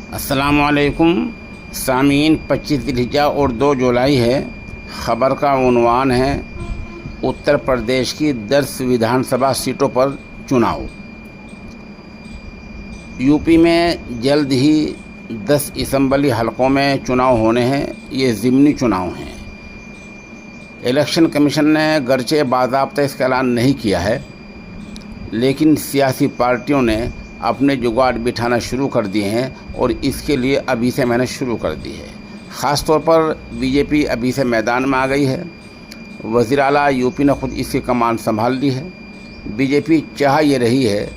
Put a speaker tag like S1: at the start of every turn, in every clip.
S1: अस्सलामुअलैकुम सामीन। 25 ज़िलहिज्जा और 2 जुलाई है। ख़बर का उन्वान है उत्तर प्रदेश की 10 विधानसभा सीटों पर चुनाव। यूपी में जल्द ही 10 असम्बली हलकों में चुनाव होने हैं। ये ज़िमनी चुनाव हैं। इलेक्शन कमीशन ने गर्चे बाज़ाब्ता इसका ऐलान नहीं किया है, लेकिन सियासी पार्टियों ने अपने जुगाड़ बिठाना शुरू कर दिए हैं और इसके लिए अभी से मेहनत शुरू कर दी है। ख़ास तौर पर बीजेपी अभी से मैदान में आ गई है। वज़ीर आला यूपी ने खुद इसकी कमान संभाल ली है। बीजेपी चाह ये रही है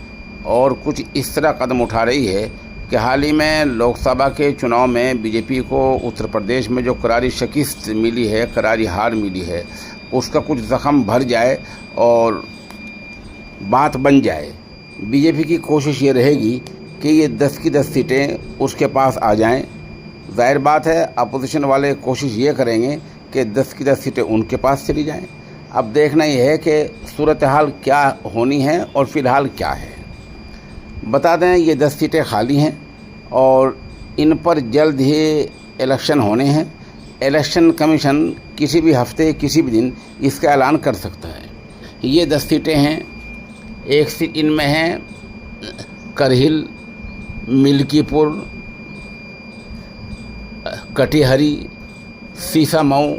S1: और कुछ इस तरह कदम उठा रही है कि हाल ही में लोकसभा के चुनाव में बीजेपी को उत्तर प्रदेश में जो करारी शिकस्त मिली है, करारी हार मिली है, उसका कुछ ज़ख़म भर जाए और बात बन जाए। बीजेपी की कोशिश ये रहेगी कि ये 10 की 10 सीटें उसके पास आ जाएं। जाहिर बात है अपोजिशन वाले कोशिश ये करेंगे कि 10 की 10 सीटें उनके पास चली जाएं। अब देखना ये है कि सूरत हाल क्या होनी है और फ़िलहाल क्या है। बता दें ये 10 सीटें खाली हैं और इन पर जल्द ही इलेक्शन होने हैं। इलेक्शन कमीशन किसी भी हफ्ते किसी भी दिन इसका ऐलान कर सकता है। ये 10 सीटें हैं। एक सीट इनमें है करहिल, मिल्कीपुर, कटिहारी, सीसामऊ,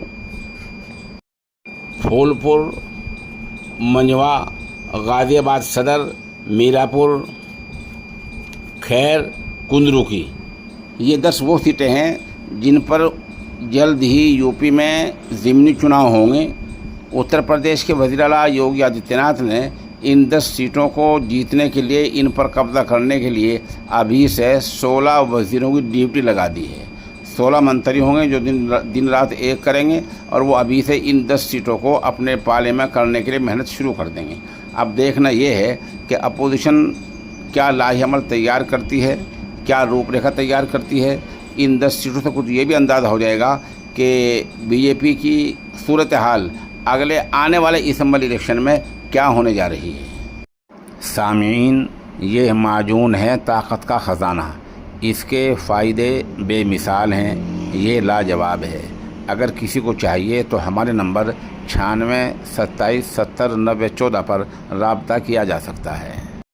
S1: फूलपुर, मंझवा, गाज़ियाबाद सदर, मीरापुर, खैर, कुंदरुकी। ये 10 वो सीटें हैं जिन पर जल्द ही यूपी में ज़िमनी चुनाव होंगे। उत्तर प्रदेश के वज़ीर आला योगी आदित्यनाथ ने इन 10 सीटों को जीतने के लिए, इन पर कब्ज़ा करने के लिए अभी से 16 वज़ीरों की ड्यूटी लगा दी है। 16 मंत्री होंगे जो दिन रात एक करेंगे और वो अभी से इन 10 सीटों को अपने पाले में करने के लिए मेहनत शुरू कर देंगे। अब देखना ये है कि अपोजिशन क्या लाहेअमल तैयार करती है, क्या रूपरेखा तैयार करती है। इन 10 सीटों से कुछ ये भी अंदाज़ा हो जाएगा कि बीजेपी की सूरत हाल अगले आने वाले असम्बली इलेक्शन में क्या होने जा रही है। सामीन, ये माजून है ताकत का ख़जाना। इसके फ़ायदे बेमिसाल हैं। ये लाजवाब है। अगर किसी को चाहिए तो हमारे नंबर 96 27 70 90 14 पर रब्ता किया जा सकता है।